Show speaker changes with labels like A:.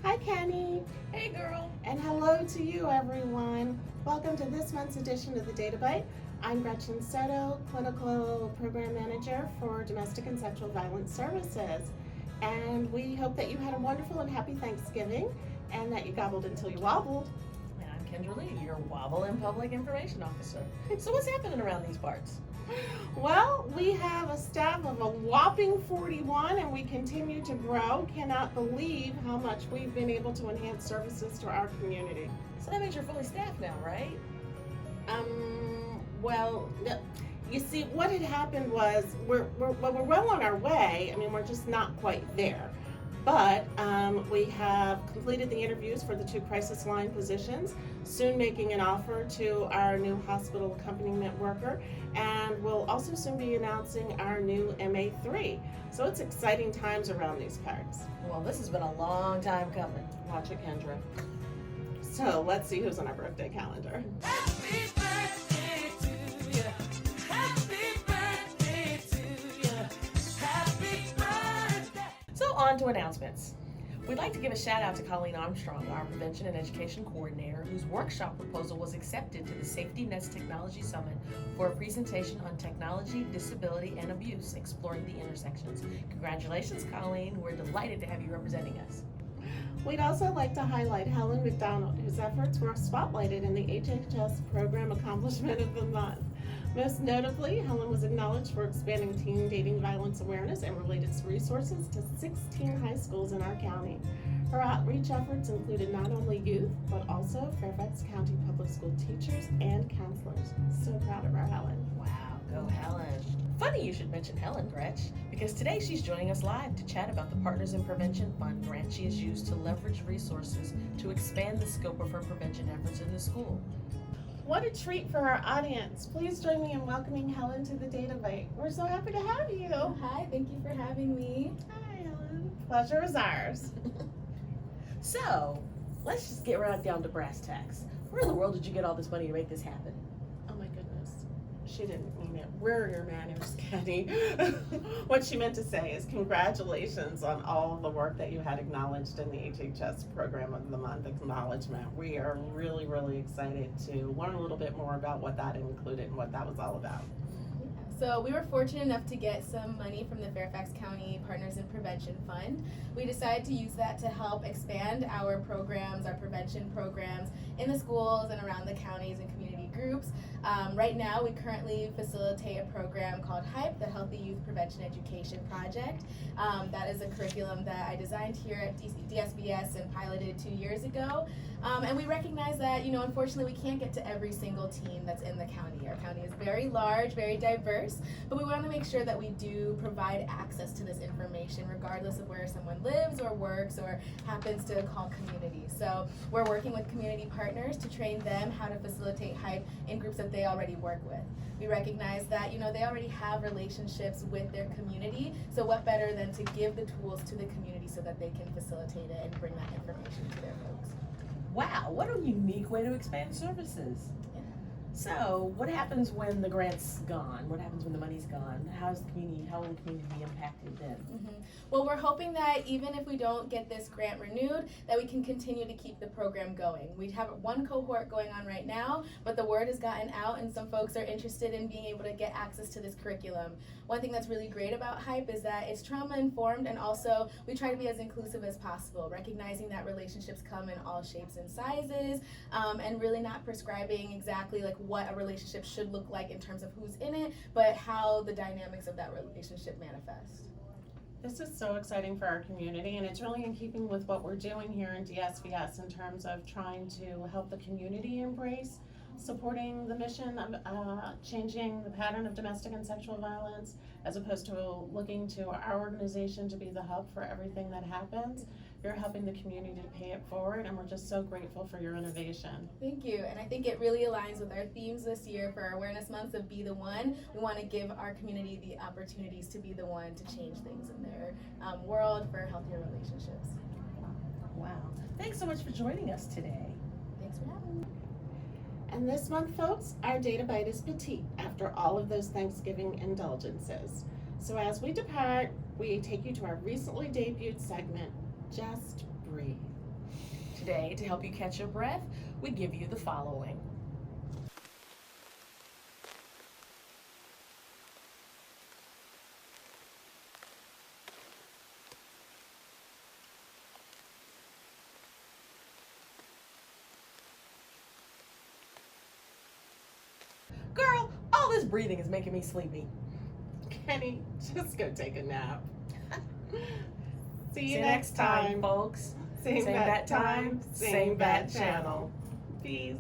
A: Hi, Kenny.
B: Hey, girl.
A: And hello to you, everyone. Welcome to this month's edition of the Databyte. I'm Gretchen Soto, Clinical Program Manager for Domestic and Sexual Violence Services. And we hope that you had a wonderful and happy Thanksgiving and that you gobbled until you wobbled.
B: And I'm Kendra Lee, your Wobble and Public Information Officer. So what's happening around these parts?
A: Well, we have a staff of a whopping 41 and we continue to grow. Cannot believe how much we've been able to enhance services to our community.
B: So that means you're fully staffed now, right?
A: Well, you see, what had happened was we're well on our way. I mean, we're just not quite there. But we have completed the interviews for the 2 crisis line positions, soon making an offer to our new hospital accompaniment worker, and we'll also soon be announcing our new MA3. So it's exciting times around these parts.
B: Well, this has been a long time coming.
A: Watch it, Kendra. So let's see who's on our birthday calendar.
C: Happy birthday to you. Happy birthday to you. Happy birthday.
B: So on to announcements. We'd like to give a shout out to Colleen Armstrong, our Prevention and Education Coordinator, whose workshop proposal was accepted to the Safety Nets Technology Summit for a presentation on technology, disability, and abuse, exploring the intersections. Congratulations, Colleen. We're delighted to have you representing us.
A: We'd also like to highlight Helen McDonald, whose efforts were spotlighted in the HHS Program Accomplishment of the Month. Most notably, Helen was acknowledged for expanding teen dating violence awareness and related resources to 16 high schools in our county. Her outreach efforts included not only youth, but also Fairfax County Public School teachers and counselors. So proud of our Helen.
B: Wow, go Helen. Funny you should mention Helen, Gretch, because today she's joining us live to chat about the Partners in Prevention Fund grant she has used to leverage resources to expand the scope of her prevention efforts in the school.
A: What a treat for our audience. Please join me in welcoming Helen to the Databyte. We're so happy to have you.
D: Hi, thank you for having me.
A: Hi, Helen. Pleasure is ours.
B: So, let's just get right down to brass tacks. Where in the world did you get all this money to make this happen?
A: Oh my goodness. She didn't mean it. Where are your manners, Kenny? What she meant to say is congratulations on all of the work that you had acknowledged in the HHS Program of the Month acknowledgement. We are really, really excited to learn a little bit more about what that included and what that was all about.
D: So we were fortunate enough to get some money from the Fairfax County Partners in Prevention Fund. We decided to use that to help expand our programs, our prevention programs in the schools and around the counties and community groups. Right now, we currently facilitate a program called HYPE, the Healthy Youth Prevention Education Project. That is a curriculum that I designed here at DSVS and piloted 2 years ago. And we recognize that, unfortunately, we can't get to every single teen that's in the county. Our county is very large, very diverse, but we want to make sure that we do provide access to this information regardless of where someone lives or works or happens to call community. So we're working with community partners to train them how to facilitate HYPE in groups that they already work with. We recognize that, they already have relationships with their community, so what better than to give the tools to the community so that they can facilitate it and bring that information to their folks.
B: Wow, what a unique way to expand services.
D: Yeah.
B: So, what happens when the grant's gone? What happens when the money's gone? How will the community be impacted then?
D: Well, we're hoping that even if we don't get this grant renewed, that we can continue to keep the program going. We have 1 cohort going on right now, but the word has gotten out and some folks are interested in being able to get access to this curriculum. One thing that's really great about HYPE is that it's trauma informed, and also we try to be as inclusive as possible, recognizing that relationships come in all shapes and sizes, and really not prescribing exactly like what a relationship should look like in terms of who's in it, but how the dynamics of that relationship manifest.
A: This is so exciting for our community, and it's really in keeping with what we're doing here in DSVS in terms of trying to help the community embrace supporting the mission of changing the pattern of domestic and sexual violence, as opposed to looking to our organization to be the hub for everything that happens. You're helping the community to pay it forward, and we're just so grateful for your innovation.
D: Thank you, and I think it really aligns with our themes this year for our Awareness Month of Be the One. We want to give our community the opportunities to be the one to change things in their world for healthier relationships.
B: Wow. Thanks so much for joining us today.
D: Thanks for having me.
A: And this month, folks, our Databyte is petite after all of those Thanksgiving indulgences. So as we depart, we take you to our recently debuted segment, Just Breathe.
B: Today, to help you catch your breath, we give you the following. Girl, all this breathing is making me sleepy.
A: Kenny, just go take a nap. See
B: See
A: you
B: you
A: next time.
B: folks.
A: Same
B: Same
A: bat
B: bat time,
A: time,
B: same bat channel.
A: Peace.